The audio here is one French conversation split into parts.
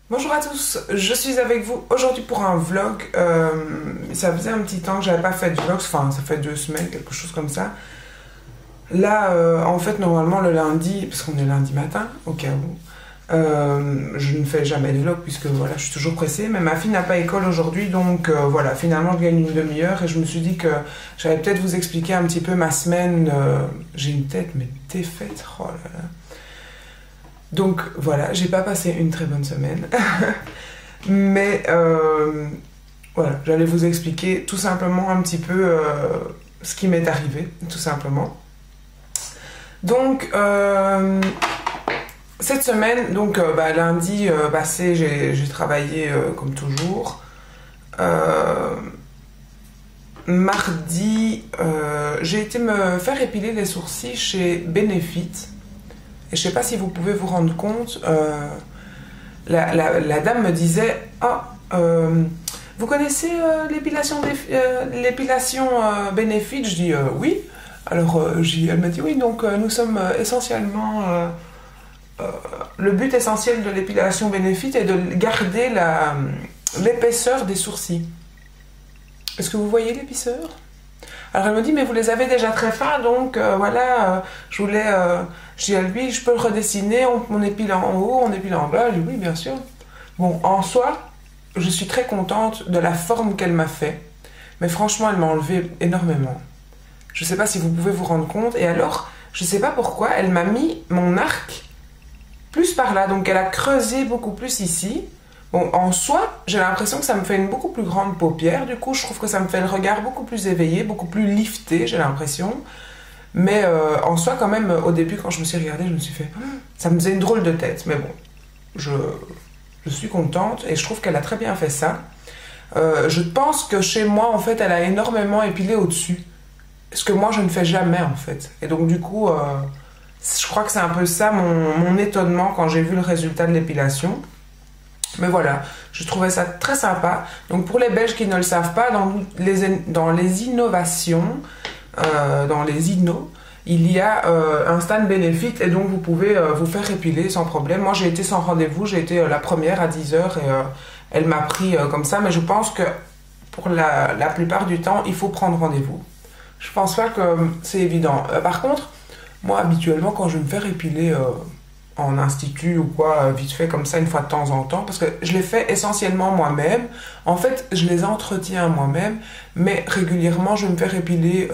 Bonjour à tous, je suis avec vous aujourd'hui pour un vlog. Ça faisait un petit temps que j'avais pas fait de vlog, enfin ça fait 2 semaines, quelque chose comme ça. Là, en fait, normalement le lundi, parce qu'on est lundi matin, au cas où, je ne fais jamais de vlog puisque voilà, je suis toujours pressée. Mais ma fille n'a pas école aujourd'hui, donc voilà, finalement je gagne une demi-heure et je me suis dit que j'allais peut-être vous expliquer un petit peu ma semaine. J'ai une tête mais défaite, oh là là. Donc voilà, j'ai pas passé une très bonne semaine. Mais voilà, j'allais vous expliquer tout simplement un petit peu ce qui m'est arrivé, tout simplement. Donc cette semaine, donc lundi passé, j'ai travaillé comme toujours. Mardi, j'ai été me faire épiler les sourcils chez Benefit. Et je sais pas si vous pouvez vous rendre compte, la dame me disait vous connaissez l'épilation Benefit? Je dis oui. Alors elle m'a dit oui, donc nous sommes essentiellement. Le but essentiel de l'épilation Benefit est de garder l'épaisseur des sourcils. Est-ce que vous voyez l'épaisseur? Alors elle me dit mais vous les avez déjà très fins, donc voilà, je voulais. Je dis à lui, je peux le redessiner, on épile en haut, on épile en bas. Je dis oui, bien sûr. Bon, en soi, je suis très contente de la forme qu'elle m'a fait. Mais franchement, elle m'a enlevé énormément. Je ne sais pas si vous pouvez vous rendre compte. Et alors, je ne sais pas pourquoi, elle m'a mis mon arc plus par là. Donc, elle a creusé beaucoup plus ici. Bon, en soi, j'ai l'impression que ça me fait une beaucoup plus grande paupière. Du coup, je trouve que ça me fait le regard beaucoup plus éveillé, beaucoup plus lifté, j'ai l'impression. Mais en soi, quand même, au début, quand je me suis regardée, je me suis fait... Ça me faisait une drôle de tête. Mais bon, je suis contente et je trouve qu'elle a très bien fait ça. Je pense que chez moi, en fait, elle a énormément épilé au-dessus. Ce que moi, je ne fais jamais, en fait. Et donc, du coup, je crois que c'est un peu ça mon étonnement quand j'ai vu le résultat de l'épilation. Mais voilà, je trouvais ça très sympa. Donc, pour les Belges qui ne le savent pas, dans les innovations... dans les Inno, il y a un stand Benefit et donc vous pouvez vous faire épiler sans problème. Moi j'ai été sans rendez-vous, j'ai été la première à 10h et elle m'a pris comme ça, mais je pense que pour la plupart du temps il faut prendre rendez-vous. Je pense pas que c'est évident. Par contre, moi habituellement quand je vais me faire épiler en institut ou quoi, vite fait comme ça une fois de temps en temps, parce que je les fais essentiellement moi-même. En fait, je les entretiens moi-même, mais régulièrement, je vais me faire épiler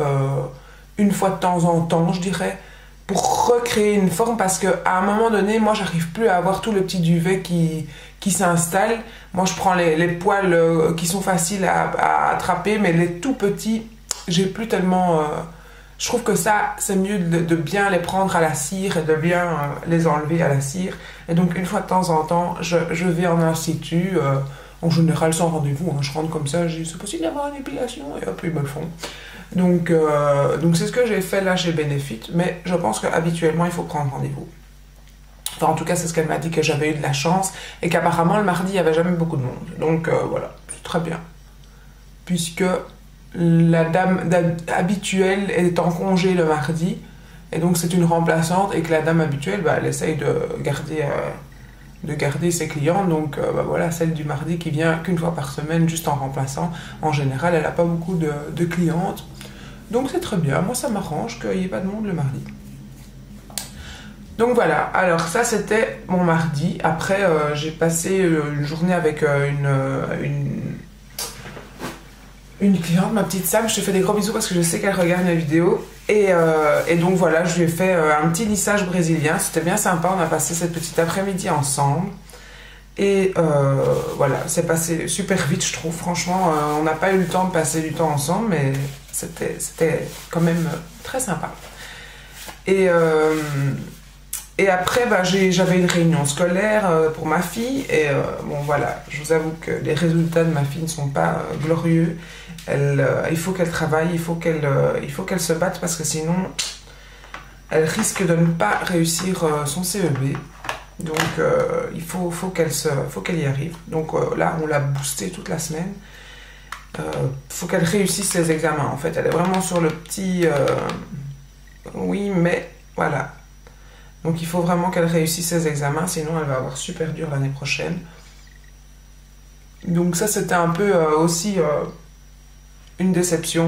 une fois de temps en temps, je dirais, pour recréer une forme, parce qu'à un moment donné, moi, j'arrive plus à avoir tout le petit duvet qui s'installe. Moi, je prends les poils qui sont faciles à attraper, mais les tout petits, j'ai plus tellement... Je trouve que ça, c'est mieux de bien les prendre à la cire et de bien les enlever à la cire. Et donc, une fois de temps en temps, je vais en institut, en général sans rendez-vous. Hein. Je rentre comme ça, je dis, c'est possible d'avoir une épilation? Et hop, ils me le font. Donc c'est ce que j'ai fait là chez Benefit. Mais je pense qu'habituellement, il faut prendre rendez-vous. Enfin, en tout cas, c'est ce qu'elle m'a dit, que j'avais eu de la chance. Et qu'apparemment, le mardi, il n'y avait jamais beaucoup de monde. Donc, voilà, c'est très bien. Puisque... la dame habituelle est en congé le mardi et donc c'est une remplaçante et que la dame habituelle elle essaye de garder ses clients, donc voilà, celle du mardi qui vient qu'une fois par semaine juste en remplaçant, en général elle n'a pas beaucoup de clientes, donc c'est très bien. Moi ça m'arrange qu'il n'y ait pas de monde le mardi. Donc voilà, alors ça c'était mon mardi. Après j'ai passé une journée avec une cliente, ma petite Sam. Je te fais des gros bisous parce que je sais qu'elle regarde mes vidéos. Et donc voilà, je lui ai fait un petit lissage brésilien. C'était bien sympa, on a passé cette petite après-midi ensemble. Et voilà, c'est passé super vite, je trouve. Franchement, on n'a pas eu le temps de passer du temps ensemble, mais c'était quand même très sympa. Et après, j'avais une réunion scolaire pour ma fille. Et bon, voilà, je vous avoue que les résultats de ma fille ne sont pas glorieux. Il faut qu'elle travaille, il faut qu'elle se batte parce que sinon, elle risque de ne pas réussir son CEB. Donc, il faut qu'elle y arrive. Donc là, on l'a boostée toute la semaine. Faut qu'elle réussisse ses examens. En fait, elle est vraiment sur le petit... oui, mais voilà. Donc il faut vraiment qu'elle réussisse ses examens, sinon elle va avoir super dur l'année prochaine. Donc ça, c'était un peu aussi une déception.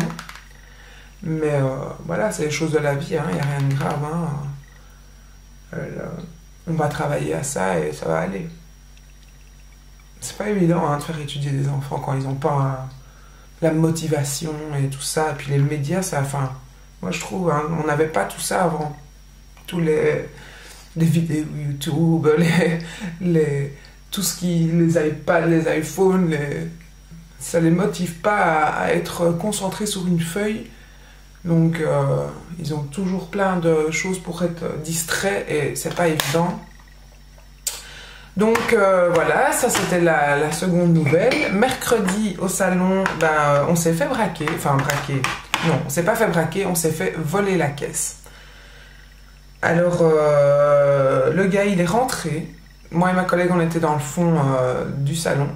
Mais voilà, c'est les choses de la vie, hein, il n'y a rien de grave. Hein. On va travailler à ça et ça va aller. C'est pas évident hein, de faire étudier des enfants quand ils n'ont pas la motivation et tout ça. Et puis les médias, ça, enfin, moi je trouve, hein, on n'avait pas tout ça avant. Tous les vidéos YouTube, tout ce qui, les iPads, les iPhones, ça les motive pas à être concentrés sur une feuille. Donc ils ont toujours plein de choses pour être distraits et c'est pas évident. Donc voilà, ça c'était la seconde nouvelle. Mercredi au salon, ben, on s'est fait braquer, enfin braquer, non, on s'est pas fait braquer, on s'est fait voler la caisse. Alors le gars il est rentré, moi et ma collègue on était dans le fond du salon.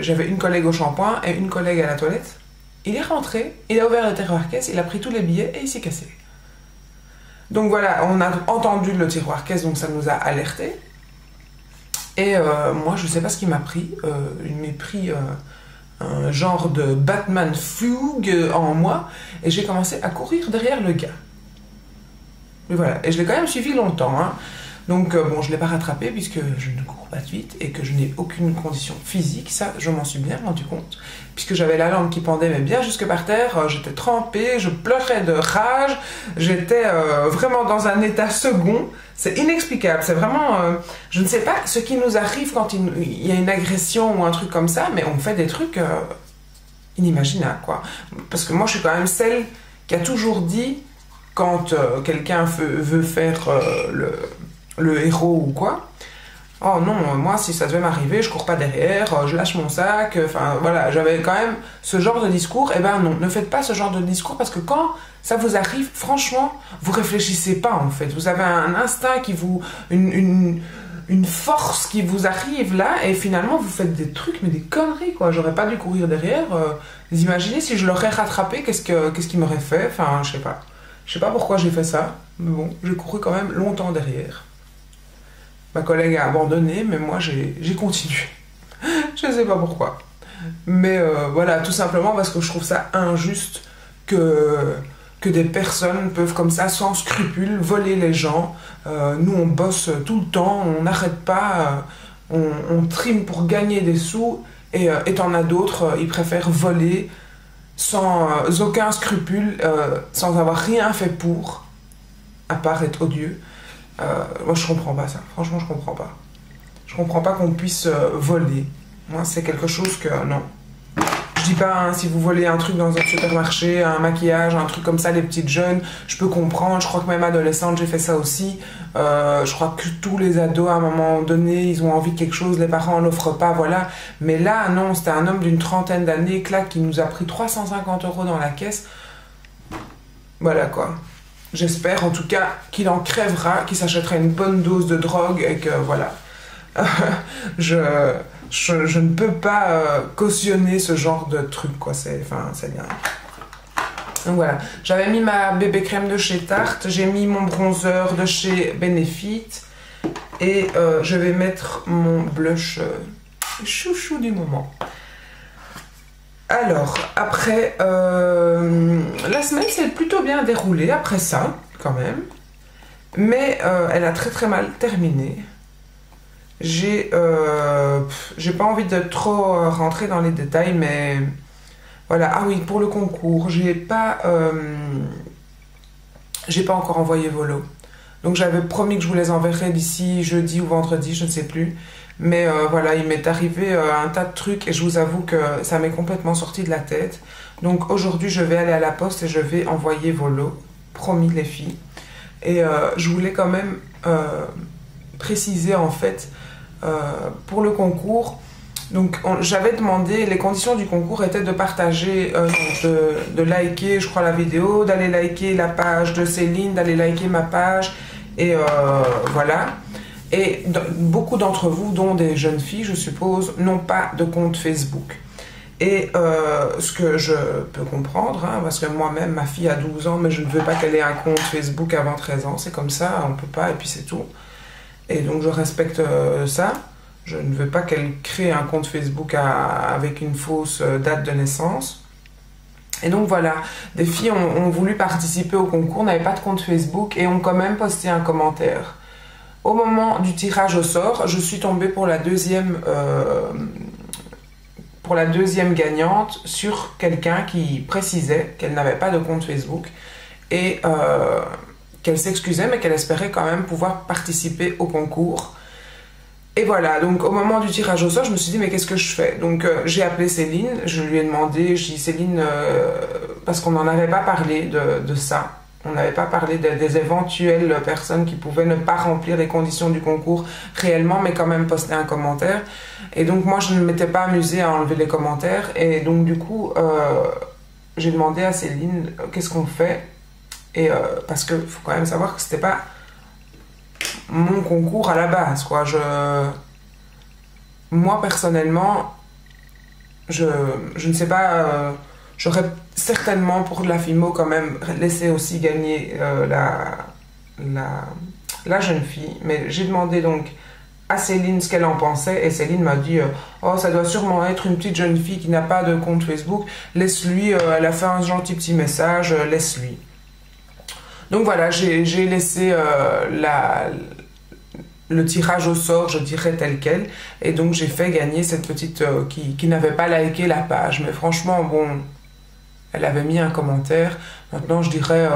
J'avais une collègue au shampoing et une collègue à la toilette. Il est rentré, il a ouvert le tiroir-caisse, il a pris tous les billets et il s'est cassé. Donc voilà, on a entendu le tiroir-caisse, donc ça nous a alertés. Et moi, je ne sais pas ce qu'il m'a pris. Il m'a pris un genre de Batman fugue en moi. Et j'ai commencé à courir derrière le gars. Et voilà, et je l'ai quand même suivi longtemps. Hein. Donc bon, je ne l'ai pas rattrapé puisque je ne cours pas vite et que je n'ai aucune condition physique. Ça, je m'en suis bien rendu compte. Puisque j'avais la langue qui pendait mais bien jusque par terre, j'étais trempée, je pleurais de rage, j'étais vraiment dans un état second. C'est inexplicable, c'est vraiment... je ne sais pas ce qui nous arrive quand il y a une agression ou un truc comme ça, mais on fait des trucs inimaginables, quoi. Parce que moi, je suis quand même celle qui a toujours dit, quand quelqu'un veut faire le héros ou quoi, oh non, moi si ça devait m'arriver, je cours pas derrière, je lâche mon sac, enfin voilà, j'avais quand même ce genre de discours. Eh ben non, ne faites pas ce genre de discours parce que quand ça vous arrive, franchement, vous réfléchissez pas en fait. Vous avez un instinct qui vous... une force qui vous arrive là et finalement vous faites des trucs, mais des conneries quoi. J'aurais pas dû courir derrière. Vous imaginez si je l'aurais rattrapé, qu'est-ce qu'il m'aurait fait? Enfin, je sais pas. Je sais pas pourquoi j'ai fait ça, mais bon, j'ai couru quand même longtemps derrière. Ma collègue a abandonné, mais moi j'ai continué. Je ne sais pas pourquoi. Mais voilà, tout simplement parce que je trouve ça injuste que des personnes peuvent comme ça, sans scrupule, voler les gens. Nous, on bosse tout le temps, on n'arrête pas, on trime pour gagner des sous, et t'en as d'autres, ils préfèrent voler sans aucun scrupule, sans avoir rien fait pour, à part être odieux. Moi je comprends pas ça, franchement je comprends pas. Je comprends pas qu'on puisse voler. Moi c'est quelque chose que non. Je dis pas hein, si vous volez un truc dans un supermarché, un maquillage, un truc comme ça, les petites jeunes, je peux comprendre. Je crois que même adolescente j'ai fait ça aussi. Je crois que tous les ados à un moment donné ils ont envie de quelque chose, les parents n'offrent pas, voilà. Mais là non, c'était un homme d'une trentaine d'années, clac, qui nous a pris 350 € dans la caisse. Voilà quoi. J'espère en tout cas qu'il en crèvera, qu'il s'achètera une bonne dose de drogue et que voilà. Je ne peux pas cautionner ce genre de truc quoi, c'est bien. Donc voilà, j'avais mis ma bébé crème de chez Tarte, j'ai mis mon bronzer de chez Benefit et je vais mettre mon blush chouchou du moment. Alors, après, la semaine s'est plutôt bien déroulée après ça, quand même. Mais elle a très très mal terminé. J'ai pas envie de trop rentrer dans les détails, mais voilà. Ah oui, pour le concours, j'ai pas encore envoyé vos lots. Donc j'avais promis que je vous les enverrais d'ici jeudi ou vendredi, je ne sais plus. Mais voilà, il m'est arrivé un tas de trucs et je vous avoue que ça m'est complètement sorti de la tête. Donc aujourd'hui, je vais aller à la poste et je vais envoyer vos lots. Promis les filles. Et je voulais quand même préciser en fait pour le concours. Donc j'avais demandé, les conditions du concours étaient de partager, de liker je crois la vidéo, d'aller liker la page de Céline, d'aller liker ma page et voilà. Et beaucoup d'entre vous, dont des jeunes filles je suppose, n'ont pas de compte Facebook. Et ce que je peux comprendre, hein, parce que moi-même, ma fille a 12 ans, mais je ne veux pas qu'elle ait un compte Facebook avant 13 ans. C'est comme ça, on ne peut pas, et puis c'est tout. Et donc je respecte ça. Je ne veux pas qu'elle crée un compte Facebook avec une fausse date de naissance. Et donc voilà, des filles ont voulu participer au concours, n'avaient pas de compte Facebook et ont quand même posté un commentaire. Au moment du tirage au sort, je suis tombée pour la deuxième gagnante sur quelqu'un qui précisait qu'elle n'avait pas de compte Facebook et qu'elle s'excusait mais qu'elle espérait quand même pouvoir participer au concours. Et voilà, donc au moment du tirage au sort, je me suis dit mais qu'est-ce que je fais? Donc j'ai appelé Céline, je lui ai demandé, je dis Céline, parce qu'on n'en avait pas parlé de ça. On n'avait pas parlé des éventuelles personnes qui pouvaient ne pas remplir les conditions du concours réellement, mais quand même poster un commentaire. Et donc moi, je ne m'étais pas amusée à enlever les commentaires. Et donc du coup, j'ai demandé à Céline, qu'est-ce qu'on fait? Et parce qu'il faut quand même savoir que c'était pas mon concours à la base, quoi. Moi, personnellement, je ne sais pas... J'aurais certainement pour la FIMO quand même laissé aussi gagner la jeune fille. Mais j'ai demandé donc à Céline ce qu'elle en pensait et Céline m'a dit oh, ça doit sûrement être une petite jeune fille qui n'a pas de compte Facebook. Laisse-lui, elle a fait un gentil petit message, laisse-lui. Donc voilà, j'ai laissé le tirage au sort, je dirais tel quel. Et donc j'ai fait gagner cette petite qui n'avait pas liké la page. Mais franchement, bon... Elle avait mis un commentaire. Maintenant, je dirais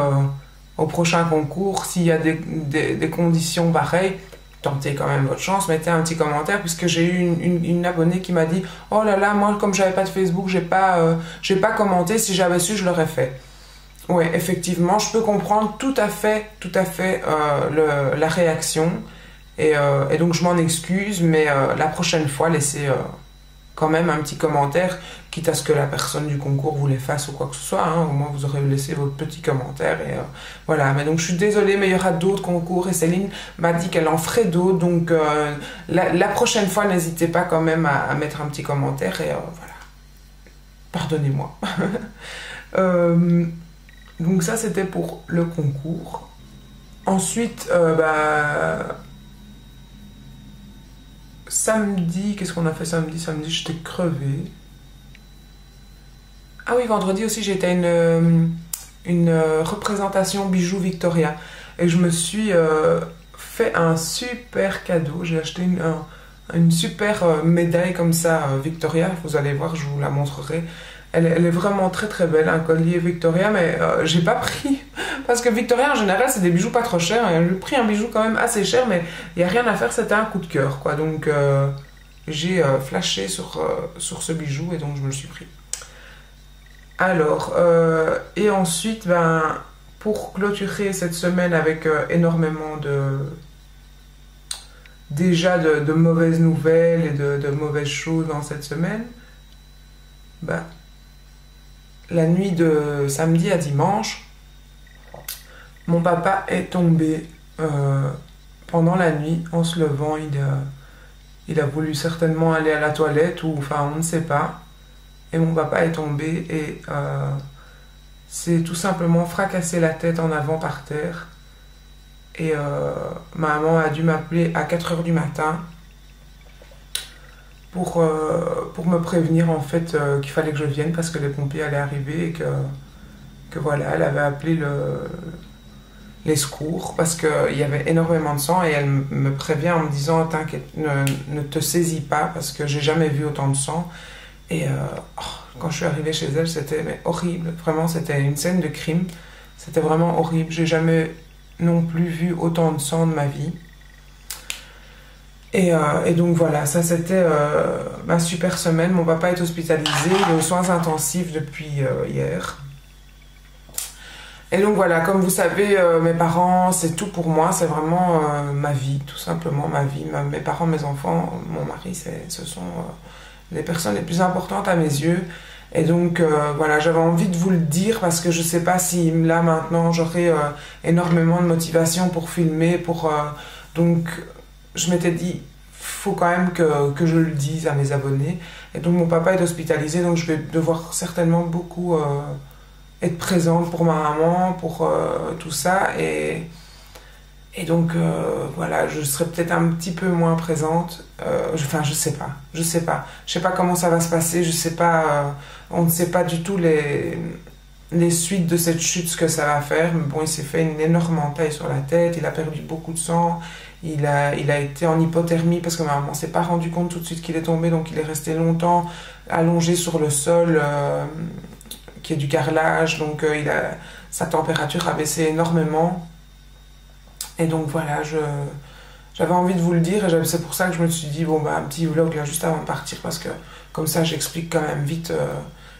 au prochain concours, s'il y a des conditions pareilles, tentez quand même votre chance, mettez un petit commentaire, puisque j'ai eu une abonnée qui m'a dit « Oh là là, moi, comme j'avais pas de Facebook, j'ai pas commenté. Si j'avais su, je l'aurais fait. » Oui, effectivement, je peux comprendre tout à fait la réaction. Et donc, je m'en excuse, mais la prochaine fois, laissez... quand même un petit commentaire, quitte à ce que la personne du concours vous les fasse ou quoi que ce soit, hein, au moins vous aurez laissé votre petit commentaire et voilà. Mais donc je suis désolée, mais il y aura d'autres concours et Céline m'a dit qu'elle en ferait d'autres, donc la prochaine fois n'hésitez pas quand même à mettre un petit commentaire et voilà, pardonnez-moi. Donc ça c'était pour le concours. Ensuite samedi, qu'est-ce qu'on a fait samedi? Samedi, j'étais crevée. Ah oui, vendredi aussi, j'étais à une représentation bijoux Victoria. Et je me suis fait un super cadeau. J'ai acheté une super médaille comme ça, Victoria. Vous allez voir, je vous la montrerai. Elle est vraiment très très belle, un collier Victoria, mais j'ai pas pris. Parce que Victoria, en général, c'est des bijoux pas trop chers. J'ai pris un bijou quand même assez cher, mais il n'y a rien à faire, c'était un coup de cœur, quoi. Donc, j'ai flashé sur ce bijou et donc je me le suis pris. Alors, et ensuite, pour clôturer cette semaine avec énormément de mauvaises nouvelles et de mauvaises choses dans cette semaine, la nuit de samedi à dimanche, mon papa est tombé pendant la nuit. En se levant, il a voulu certainement aller à la toilette ou enfin on ne sait pas. Et mon papa est tombé et s'est tout simplement fracassé la tête en avant par terre. Et ma maman a dû m'appeler à 4 h du matin pour me prévenir en fait qu'il fallait que je vienne parce que les pompiers allaient arriver et que voilà, elle avait appelé les secours parce qu'il y avait énormément de sang et elle me prévient en me disant t'inquiète, ne te saisis pas parce que j'ai jamais vu autant de sang. Et quand je suis arrivée chez elle, c'était horrible, vraiment c'était une scène de crime, c'était vraiment horrible, j'ai jamais non plus vu autant de sang de ma vie. Et donc voilà, ça c'était ma super semaine. Mon papa est hospitalisé, il est aux soins intensifs depuis hier. Et donc voilà, comme vous savez, mes parents, c'est tout pour moi, c'est vraiment ma vie, tout simplement ma vie. Mes parents, mes enfants, mon mari, ce sont les personnes les plus importantes à mes yeux. Et donc voilà, j'avais envie de vous le dire parce que je sais pas si là maintenant j'aurai énormément de motivation pour filmer, donc je m'étais dit, faut quand même que je le dise à mes abonnés. Et donc mon papa est hospitalisé, donc je vais devoir certainement beaucoup être présente pour ma maman, pour tout ça. Et Et donc, voilà, je serai peut-être un petit peu moins présente. Enfin, je sais pas. Je sais pas. Je sais pas comment ça va se passer. Je sais pas. On ne sait pas du tout les suites de cette chute, ce que ça va faire. Mais bon, il s'est fait une énorme entaille sur la tête. Il a perdu beaucoup de sang. Il a été en hypothermie parce que ma maman s'est pas rendu compte tout de suite qu'il est tombé. Donc, il est resté longtemps allongé sur le sol qui est du carrelage. Donc, sa température a baissé énormément. Et donc voilà, j'avais envie de vous le dire et c'est pour ça que je me suis dit, bon bah un petit vlog là juste avant de partir parce que comme ça j'explique quand même vite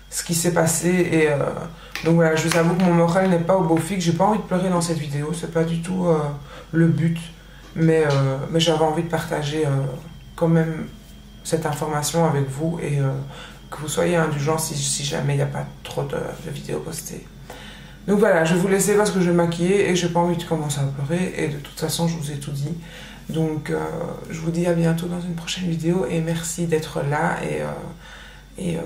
ce qui s'est passé et donc voilà, je vous avoue que mon moral n'est pas au beau fixe, j'ai pas envie de pleurer dans cette vidéo, c'est pas du tout le but, mais j'avais envie de partager quand même cette information avec vous et que vous soyez indulgents si jamais il n'y a pas trop de vidéos postées. Donc voilà, je vais vous laisser parce que je vais maquiller et j'ai pas envie de commencer à pleurer et de toute façon je vous ai tout dit. Donc je vous dis à bientôt dans une prochaine vidéo et merci d'être là et